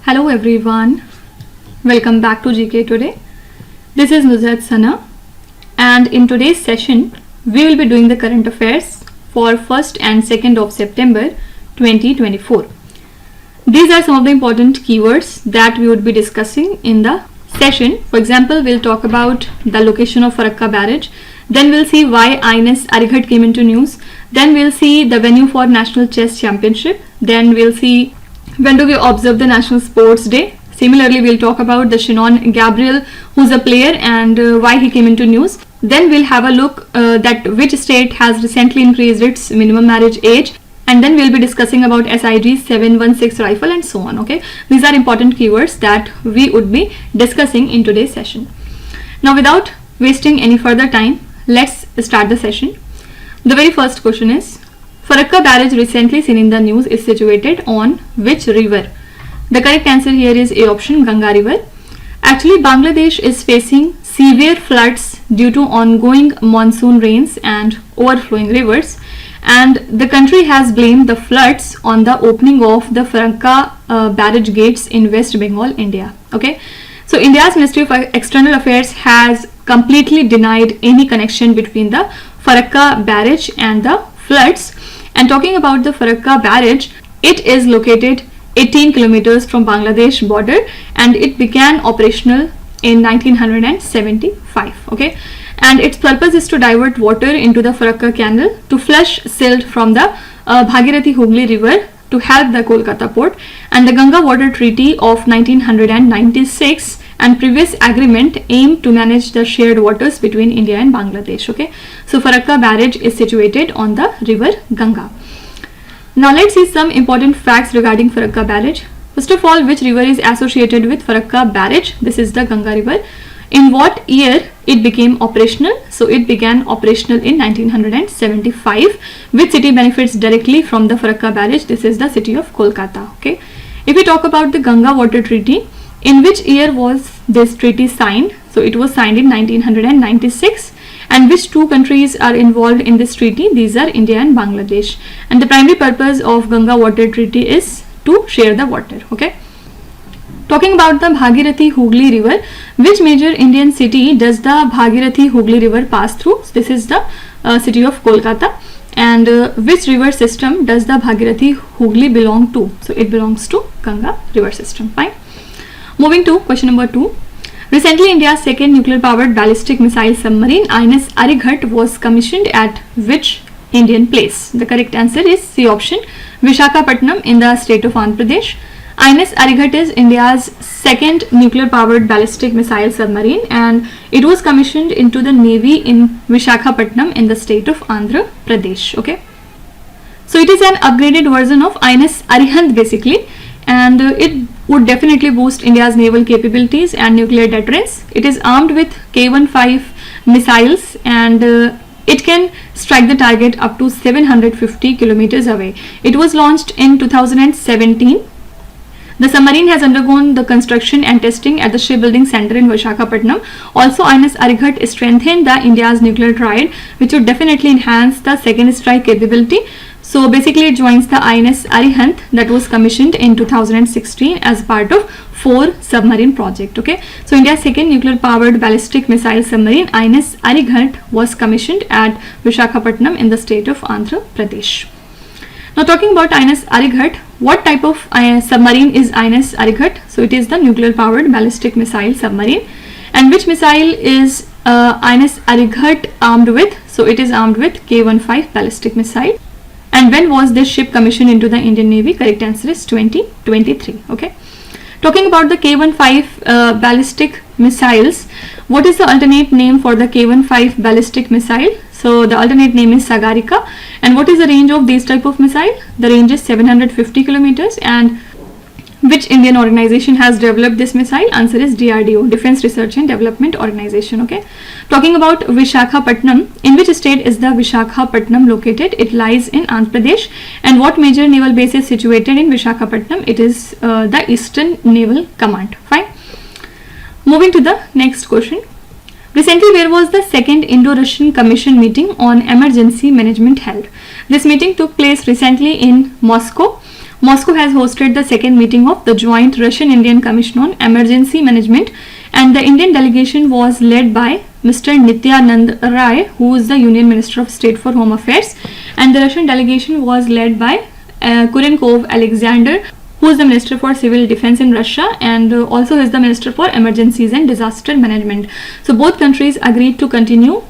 Hello everyone, welcome back to GK Today. This is Nuzhat Sana, and in today's session we will be doing the current affairs for 1st and 2nd of September 2024. These are some of the important keywords that we would be discussing in the session. For example, we'll talk about the location of Farakka-Barrage, then we'll see why INS-Arighat came into news, then we'll see the venue for National Chess Championship, then we'll see when do we observe the National Sports Day. Similarly, we'll talk about the Shannon-Gabriel, who's a player, and why he came into news. Then we'll have a look that which state has recently increased its minimum marriage age, and then we'll be discussing about SI716 Rifle and so on. Okay, these are important keywords that we would be discussing in today's session. Now, without wasting any further time, let's start the session. The very first question is, Farakka-Barrage recently seen in the news is situated on which river? The correct answer here is A option, Ganga River. Actually, Bangladesh is facing severe floods due to ongoing monsoon rains and overflowing rivers, and the country has blamed the floods on the opening of the Farakka-Barrage gates in West Bengal, India. Okay, so India's Ministry of External Affairs has completely denied any connection between the Farakka-Barrage and the floods. And talking about the Farakka-Barrage, it is located 18 kilometers from Bangladesh border, and it began operational in 1975. Okay, and its purpose is to divert water into the Farakka Canal to flush silt from the Bhagirathi-Hooghly River to help the Kolkata port, and the Ganga Water Treaty of 1996 and previous agreement aimed to manage the shared waters between India and Bangladesh. Okay, so Farakka-Barrage is situated on the river Ganga. Now let's see some important facts regarding Farakka-Barrage. First of all, which river is associated with Farakka-Barrage? This is the Ganga River. In what year it became operational? So it began operational in 1975. Which city benefits directly from the Farakka-Barrage? This is the city of Kolkata. Okay, if we talk about the Ganga Water Treaty, in which year was this treaty signed? So it was signed in 1996. And which two countries are involved in this treaty? These are India and Bangladesh. And the primary purpose of Ganga Water Treaty is to share the water. Okay. Talking about the Bhagirathi-Hooghly River, which major Indian city does the Bhagirathi-Hooghly River pass through? So this is the city of Kolkata. And which river system does the Bhagirathi-Hooghly belong to? So it belongs to Ganga river system. Fine. Moving to question number 2. Recently, India's second nuclear-powered ballistic missile submarine INS-Arighat was commissioned at which Indian place? The correct answer is C option, Visakhapatnam in the state of Andhra Pradesh. INS-Arighat is India's second nuclear-powered ballistic missile submarine, and it was commissioned into the Navy in Visakhapatnam in the state of Andhra Pradesh. Okay, so it is an upgraded version of INS-Arighat basically, and it would definitely boost India's naval capabilities and nuclear deterrence. It is armed with K-15 missiles, and it can strike the target up to 750 kilometers away. It was launched in 2017. The submarine has undergone the construction and testing at the Shipbuilding Center in Visakhapatnam. Also, INS-Arighat strengthened the India's nuclear triad, which would definitely enhance the second strike capability. So basically, it joins the INS-Arighat that was commissioned in 2016 as part of 4 submarine project. Okay, so India's second nuclear-powered ballistic missile submarine INS-Arighat was commissioned at Visakhapatnam in the state of Andhra Pradesh. Now talking about INS-Arighat, what type of submarine is INS-Arighat? So it is the nuclear-powered ballistic missile submarine. And which missile is INS-Arighat armed with? So it is armed with K-15 ballistic missile. And when was this ship commissioned into the Indian Navy? Correct answer is 2023. Okay. Talking about the K-15 ballistic missiles, what is the alternate name for the K-15 ballistic missile? So the alternate name is Sagarika. And what is the range of these type of missile? The range is 750 kilometers. And which Indian organization has developed this missile? Answer is DRDO, Defense Research and Development Organization. Okay. Talking about Visakhapatnam, in which state is the Visakhapatnam located? It lies in Andhra Pradesh. And what major naval base is situated in Visakhapatnam? It is the Eastern Naval Command. Fine. Moving to the next question. Recently, where was the second Indo-Russian Commission meeting on emergency management held? This meeting took place recently in Moscow. Moscow has hosted the second meeting of the joint Russian-Indian Commission on Emergency Management, and the Indian delegation was led by Mr. Nityanand Rai, who is the Union Minister of State for Home Affairs, and the Russian delegation was led by Kurenkov Alexander, who is the Minister for Civil Defense in Russia, and also is the Minister for Emergencies and Disaster Management. So both countries agreed to continue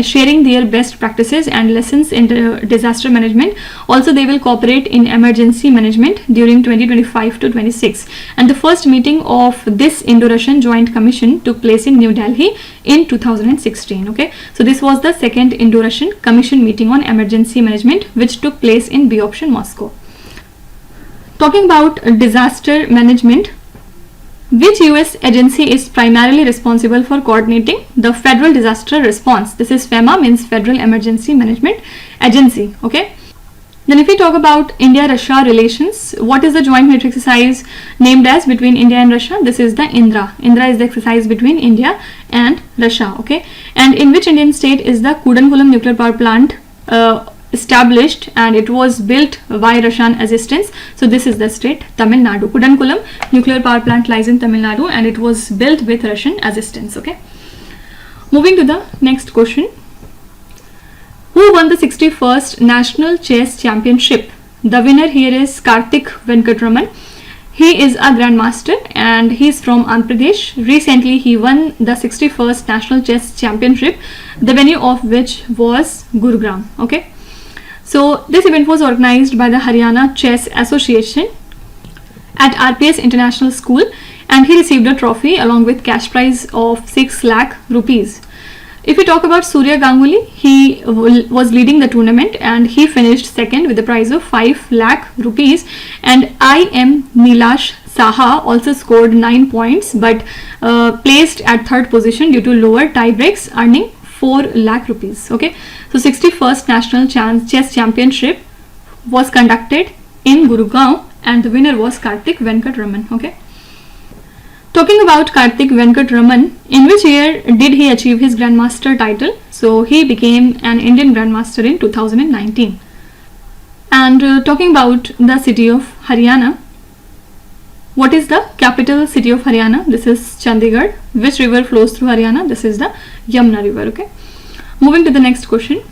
sharing their best practices and lessons in disaster management. Also, they will cooperate in emergency management during 2025 to 26. And the first meeting of this Indo-Russian Joint Commission took place in New Delhi in 2016. Okay, so this was the second Indo-Russian Commission meeting on emergency management, which took place in B option, Moscow. Talking about disaster management, which US agency is primarily responsible for coordinating the federal disaster response? This is FEMA, means Federal Emergency Management Agency. Okay. Then if we talk about India-Russia relations, what is the joint military exercise named as between India and Russia? This is the Indra. Indra is the exercise between India and Russia. Okay. And in which Indian state is the Kudankulam nuclear power plant established, and it was built by Russian assistance? So this is the state Tamil Nadu. Kudankulam nuclear power plant lies in Tamil Nadu, and it was built with Russian assistance. Okay. Moving to the next question. Who won the 61st National Chess Championship? The winner here is Karthik Venkatraman. He is a grandmaster and he is from Andhra Pradesh. Recently he won the 61st National Chess Championship, the venue of which was Gurugram. Okay. So this event was organized by the Haryana Chess Association at RPS International School, and he received a trophy along with cash prize of 6 lakh rupees. If we talk about Surya Ganguly, he was leading the tournament and he finished second with a prize of 5 lakh rupees, and I.M. Nilash Saha also scored 9 points but placed at third position due to lower tie breaks, earning 4 lakh rupees. Okay, so 61st National Chess Championship was conducted in Gurugram and the winner was Karthik Venkatraman. Okay, talking about Karthik Venkatraman, in which year did he achieve his grandmaster title? So he became an Indian grandmaster in 2019. And talking about the city of Haryana, what is the capital city of Haryana? This is Chandigarh. Which river flows through Haryana? This is the Yamuna river. Okay. Moving to the next question.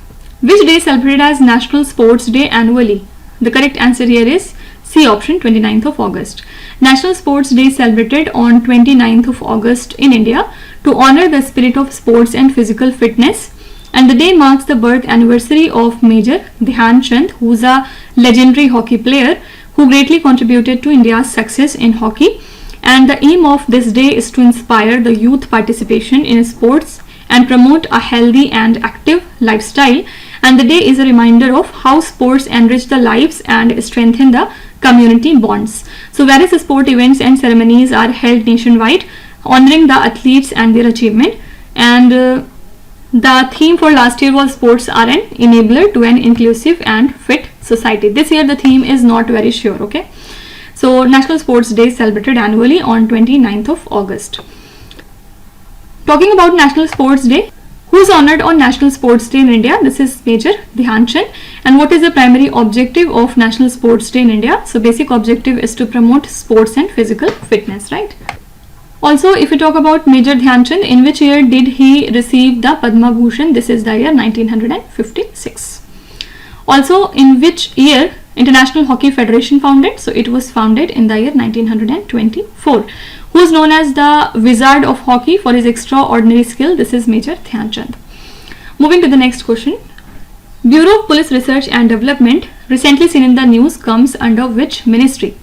Which day is celebrated as National Sports Day annually? The correct answer here is C option, 29th of August. National Sports Day is celebrated on 29th of August in India to honor the spirit of sports and physical fitness. And the day marks the birth anniversary of Major Dhyan Chand, who is a legendary hockey player who greatly contributed to India's success in hockey. And the aim of this day is to inspire the youth participation in sports and promote a healthy and active lifestyle. And the day is a reminder of how sports enrich the lives and strengthen the community bonds. So various sport events and ceremonies are held nationwide, honoring the athletes and their achievement. And the theme for last year was sports are an enabler to an inclusive and fit society. This year the theme is not very sure. Okay, so National Sports Day is celebrated annually on 29th of August. Talking about National Sports Day, who is honored on National Sports Day in India? This is Major Dhyan Chand. And what is the primary objective of National Sports Day in India? So basic objective is to promote sports and physical fitness, right? Also, if we talk about Major Dhyan Chand, in which year did he receive the Padma Bhushan? This is the year 1956. Also, in which year International Hockey Federation founded? So it was founded in the year 1924. Who is known as the Wizard of Hockey for his extraordinary skill? This is Major Dhyan Chand. Moving to the next question. Bureau of Police Research and Development, recently seen in the news, comes under which ministry?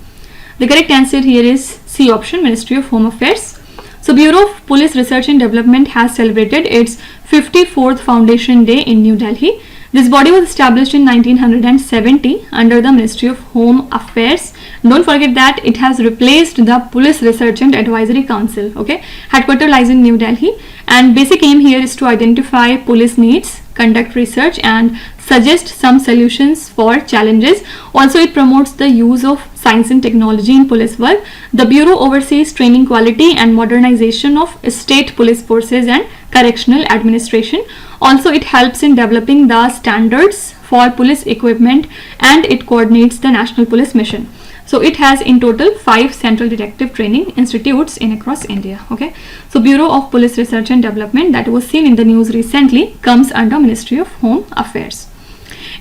The correct answer here is C option, Ministry of Home Affairs. So Bureau of Police Research and Development has celebrated its 54th Foundation Day in New Delhi. This body was established in 1970 under the Ministry of Home Affairs. Don't forget that it has replaced the Police Research and Advisory Council. Okay, headquarters lies in New Delhi, and basic aim here is to identify police needs, conduct research, and suggest some solutions for challenges. Also, it promotes the use of science and technology in police work. The Bureau oversees training quality and modernization of state police forces and correctional administration. Also, it helps in developing the standards for police equipment, and it coordinates the National Police Mission. So it has in total 5 central detective training institutes in across India. Okay, so Bureau of Police Research and Development, that was seen in the news recently, comes under Ministry of Home Affairs.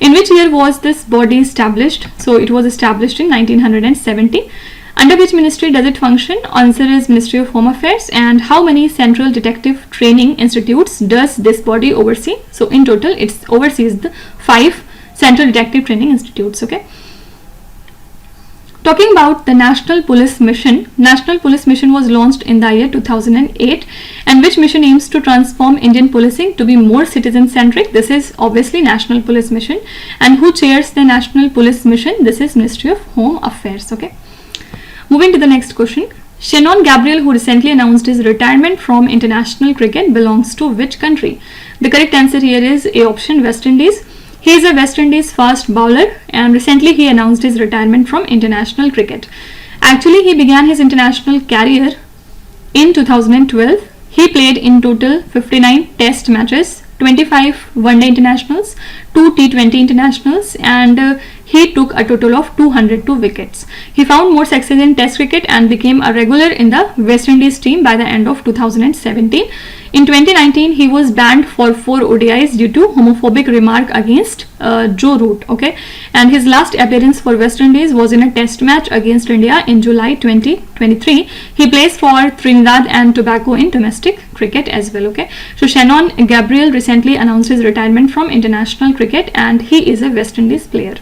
In which year was this body established? So it was established in 1970. Under which ministry does it function? Answer is Ministry of Home Affairs. And how many central detective training institutes does this body oversee? So in total it oversees the 5 central detective training institutes. Okay, talking about the National Police Mission. National Police Mission was launched in the year 2008, and which mission aims to transform Indian policing to be more citizen centric? This is obviously National Police Mission. And who chairs the National Police Mission? This is Ministry of Home Affairs. Okay, moving to the next question. Shannon-Gabriel, who recently announced his retirement from international cricket, belongs to which country? The correct answer here is A option, West Indies. He is a West Indies fast bowler, and recently he announced his retirement from international cricket. Actually, he began his international career in 2012. He played in total 59 test matches, 25 one-day internationals, 2 T20 internationals, and he took a total of 202 wickets. He found more success in test cricket and became a regular in the West Indies team by the end of 2017. In 2019, he was banned for 4 ODIs due to homophobic remark against Joe Root. Okay, and his last appearance for West Indies was in a test match against India in July 2023. He plays for Trinidad and Tobago in domestic cricket as well. Okay, so Shannon-Gabriel recently announced his retirement from international cricket, and he is a West Indies player.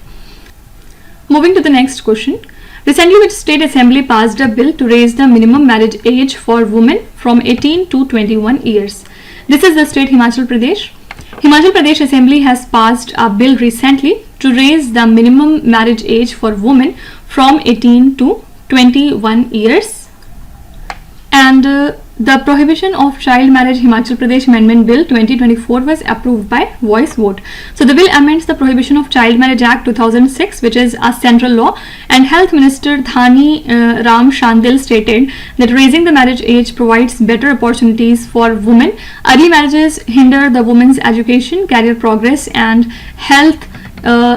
Moving to the next question. Recently, which state assembly passed a bill to raise the minimum marriage age for women from 18 to 21 years? This is the state Himachal Pradesh. Himachal Pradesh Assembly has passed a bill recently to raise the minimum marriage age for women from 18 to 21 years. And the Prohibition of Child Marriage Himachal Pradesh Amendment Bill 2024 was approved by voice vote. So the bill amends the Prohibition of Child Marriage Act 2006, which is a central law, and Health Minister Dhani Ram Shandil stated that raising the marriage age provides better opportunities for women. Early marriages hinder the woman's education, career progress, and health.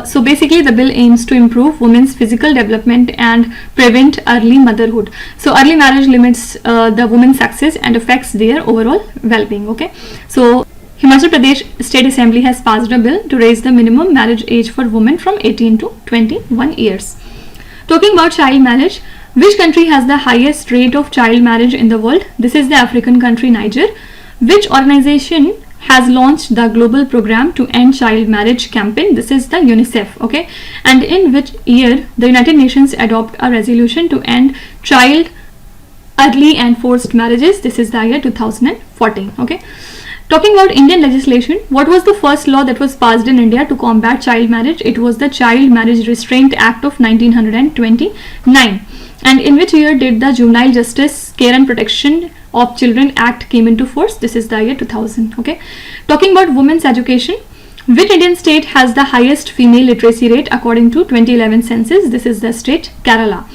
So basically the bill aims to improve women's physical development and prevent early motherhood. So early marriage limits the women's success and affects their overall well-being. Okay, so Himachal Pradesh State Assembly has passed a bill to raise the minimum marriage age for women from 18 to 21 years. Talking about child marriage, which country has the highest rate of child marriage in the world? This is the African country Niger. Which organization has launched the global program to end child marriage campaign? This is the UNICEF. Okay, and in which year the United Nations adopt a resolution to end child early and forced marriages? This is the year 2014. Okay, talking about Indian legislation, what was the first law that was passed in India to combat child marriage? It was the Child Marriage Restraint Act of 1929. And in which year did the Juvenile Justice, Care and Protection of Children Act came into force? This is the year 2000. Okay, talking about women's education, which Indian state has the highest female literacy rate according to 2011 census? This is the state Kerala.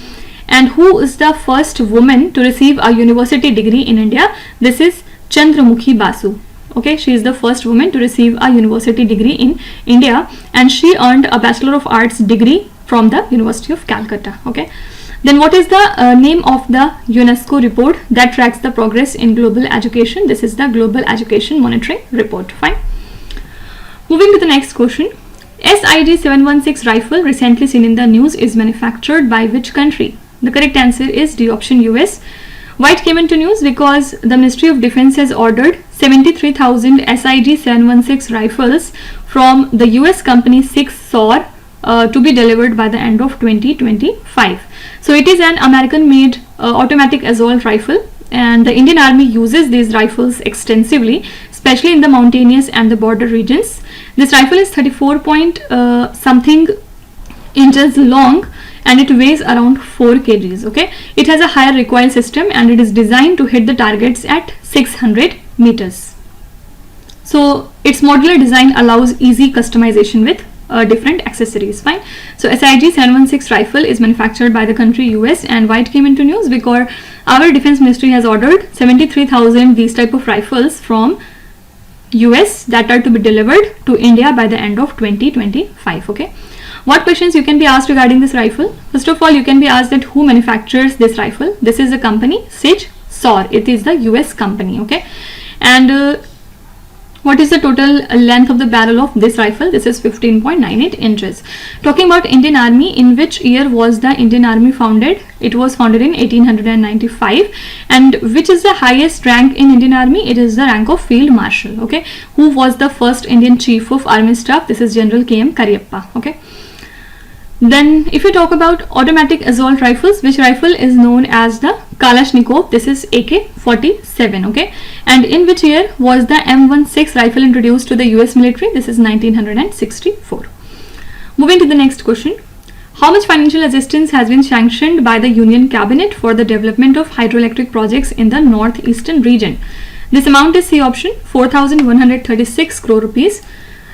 And who is the first woman to receive a university degree in India? This is Chandramukhi Basu. Okay, she is the first woman to receive a university degree in India, and she earned a Bachelor of Arts degree from the University of Calcutta. Okay, then what is the name of the UNESCO report that tracks the progress in global education? This is the Global Education Monitoring Report. Fine. Moving to the next question. SI716 Rifle, recently seen in the news, is manufactured by which country? The correct answer is D option, US. Why it came into news? Because the Ministry of Defense has ordered 73,000 SIG-716 rifles from the US company 6 SOR to be delivered by the end of 2025. So it is an American made automatic assault rifle, and the Indian Army uses these rifles extensively, especially in the mountainous and the border regions. This rifle is 34 something inches long, and it weighs around 4 kgs. Okay, it has a higher recoil system, and it is designed to hit the targets at 600 meters. So its modular design allows easy customization with different accessories. Fine. So SIG-716 rifle is manufactured by the country US, and why it came into news? Because our defense ministry has ordered 73,000 these type of rifles from US that are to be delivered to India by the end of 2025. Okay. What questions you can be asked regarding this rifle? First of all, you can be asked that who manufactures this rifle. This is the company Sig Sauer. It is the US company. Okay, and what is the total length of the barrel of this rifle? This is 15.98 inches. Talking about Indian Army, in which year was the Indian Army founded? It was founded in 1895. And which is the highest rank in Indian Army? It is the rank of Field Marshal. Okay, who was the first Indian Chief of Army Staff? This is General K.M. Cariappa. Okay. Then if you talk about automatic assault rifles, which rifle is known as the Kalashnikov? This is AK-47. Okay, and in which year was the M16 rifle introduced to the US military? This is 1964. Moving to the next question. How much financial assistance has been sanctioned by the Union Cabinet for the development of hydroelectric projects in the northeastern region? This amount is C option, 4,136 crore rupees.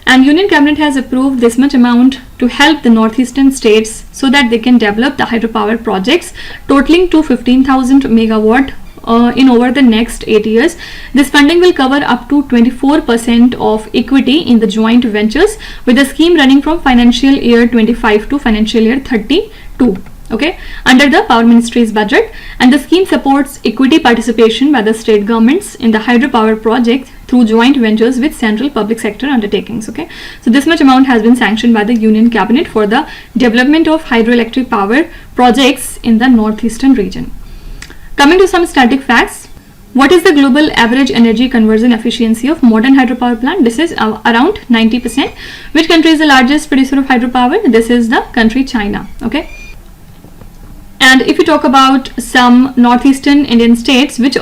And Union Cabinet has approved this much amount to help the northeastern states so that they can develop the hydropower projects totaling to 15,000 megawatt in over the next 8 years. This funding will cover up to 24% of equity in the joint ventures, with the scheme running from financial year 25 to financial year 32. Okay, under the Power Ministry's budget, and the scheme supports equity participation by the state governments in the hydropower project through joint ventures with central public sector undertakings. Okay, so this much amount has been sanctioned by the Union Cabinet for the development of hydroelectric power projects in the northeastern region. Coming to some static facts. What is the global average energy conversion efficiency of modern hydropower plant? This is around 90%. Which country is the largest producer of hydropower? This is the country China. Okay. And if you talk about some northeastern Indian states, which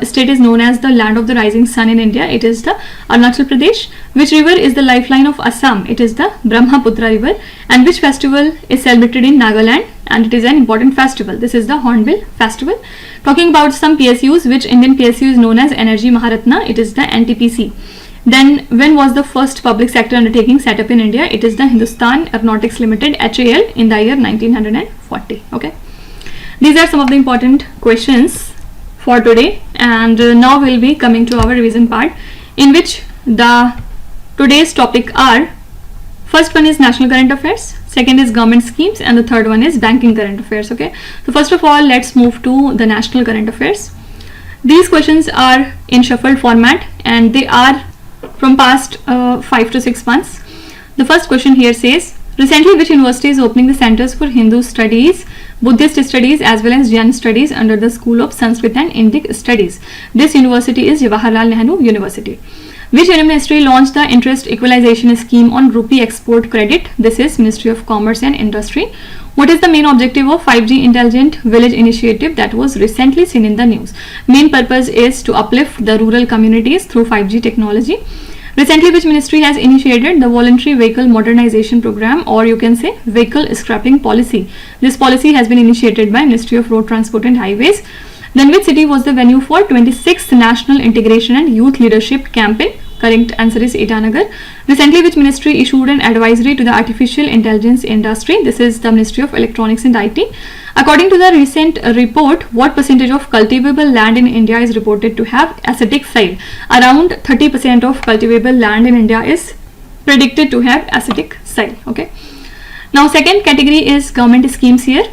state is known as the land of the rising sun in India? It is the Arunachal Pradesh. Which river is the lifeline of Assam? It is the Brahmaputra river. And which festival is celebrated in Nagaland? And it is an important festival. This is the Hornbill Festival. Talking about some PSUs, which Indian PSU is known as Energy Maharatna? It is the NTPC. Then when was the first public sector undertaking set up in India? It is the Hindustan Aeronautics Limited, HAL, in the year 1940. Okay. These are some of the important questions for today, and now we'll be coming to our revision part, in which the today's topic are: first one is national current affairs, second is government schemes, and the third one is banking current affairs. Okay, so first of all, let's move to the national current affairs. These questions are in shuffled format and they are from past 5 to 6 months. The first question here says, recently which university is opening the centers for Hindu studies, Buddhist studies as well as Jain studies under the School of Sanskrit and Indic Studies? This university is Jawaharlal Nehru University. Which ministry launched the interest equalization scheme on rupee export credit? This is Ministry of Commerce and Industry. What is the main objective of 5G Intelligent Village initiative that was recently seen in the news? Main purpose is to uplift the rural communities through 5G technology. Recently, which ministry has initiated the voluntary vehicle modernization program, or you can say vehicle scrapping policy? This policy has been initiated by Ministry of Road Transport and Highways. Then which city was the venue for 26th National Integration and Youth Leadership Campaign? Correct answer is Itanagar. Recently, which ministry issued an advisory to the artificial intelligence industry? This is the Ministry of Electronics and IT. According to the recent report, what percentage of cultivable land in India is reported to have acidic soil? Around 30% of cultivable land in India is predicted to have acidic soil. Okay. Now, second category is government schemes here,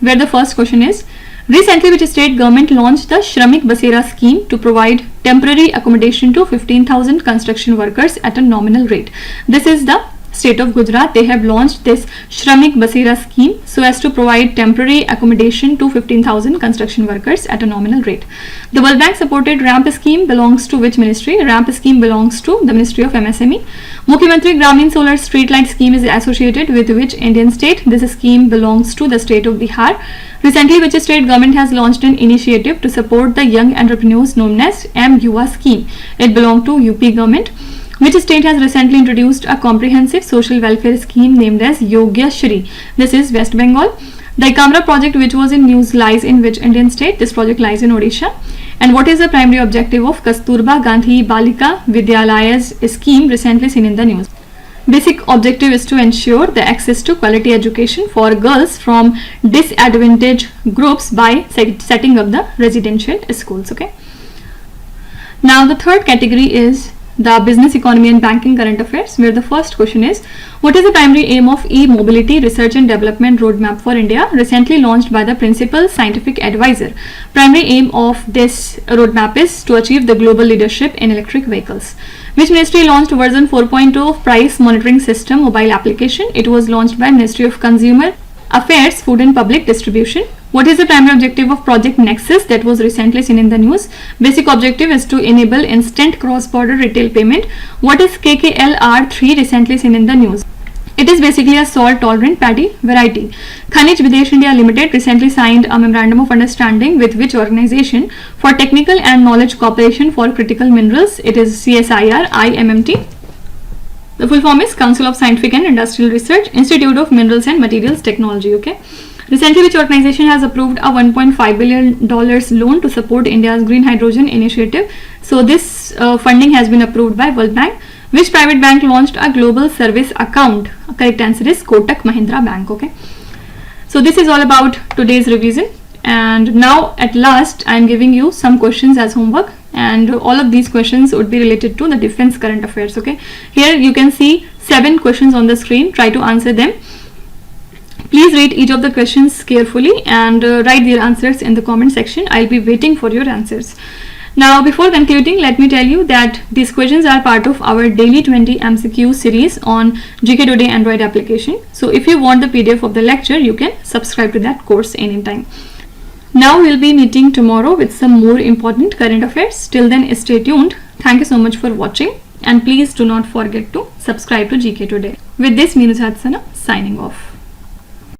where the first question is, recently which state government launched the Shramik Basera scheme to provide temporary accommodation to 15,000 construction workers at a nominal rate? This is the state of Gujarat. They have launched this Shramik Basera scheme so as to provide temporary accommodation to 15,000 construction workers at a nominal rate. The World Bank supported RAMP scheme belongs to which ministry? RAMP scheme belongs to the Ministry of MSME. Mukhyamantri Gramin Solar Street Light scheme is associated with which Indian state? This scheme belongs to the state of Bihar. Recently, which state government has launched an initiative to support the young entrepreneurs known as M-Yuva scheme? It belongs to UP government. Which state has recently introduced a comprehensive social welfare scheme named as Yogya Shri? This is West Bengal. The Ekamra project, which was in news, lies in which Indian state? This project lies in Odisha. And what is the primary objective of Kasturba Gandhi Balika Vidyalayas scheme recently seen in the news? Basic objective is to ensure the access to quality education for girls from disadvantaged groups by setting up the residential schools. Okay. Now the third category is the business, economy and banking current affairs, where the first question is, what is the primary aim of e-mobility research and development roadmap for India, recently launched by the principal scientific advisor? Primary aim of this roadmap is to achieve the global leadership in electric vehicles. Which ministry launched version 4.2 of price monitoring system mobile application? It was launched by Ministry of Consumer Affairs, Food and Public Distribution. What is the primary objective of Project Nexus that was recently seen in the news? Basic objective is to enable instant cross-border retail payment. What is KKLR3 recently seen in the news? It is basically a salt-tolerant paddy variety. Khanij Videsh India Limited recently signed a memorandum of understanding with which organization for technical and knowledge cooperation for critical minerals? It is CSIR IMMT. The full form is Council of Scientific and Industrial Research, Institute of Minerals and Materials Technology. Okay. Recently, which organization has approved a $1.5 billion loan to support India's green hydrogen initiative? So this funding has been approved by World Bank. Which private bank launched a global service account? Correct answer is Kotak Mahindra Bank. Okay. So this is all about today's revision. And now at last I am giving you some questions as homework, and all of these questions would be related to the defense current affairs. Okay. Here you can see 7 questions on the screen. Try to answer them. Please read each of the questions carefully and write their answers in the comment section. I'll be waiting for your answers. Now, before concluding, let me tell you that these questions are part of our daily 20 MCQ series on GKToday Android application. So if you want the PDF of the lecture, you can subscribe to that course anytime. Now we'll be meeting tomorrow with some more important current affairs. Till then, stay tuned. Thank you so much for watching, and please do not forget to subscribe to GK Today. With this, Inus Arut signing off.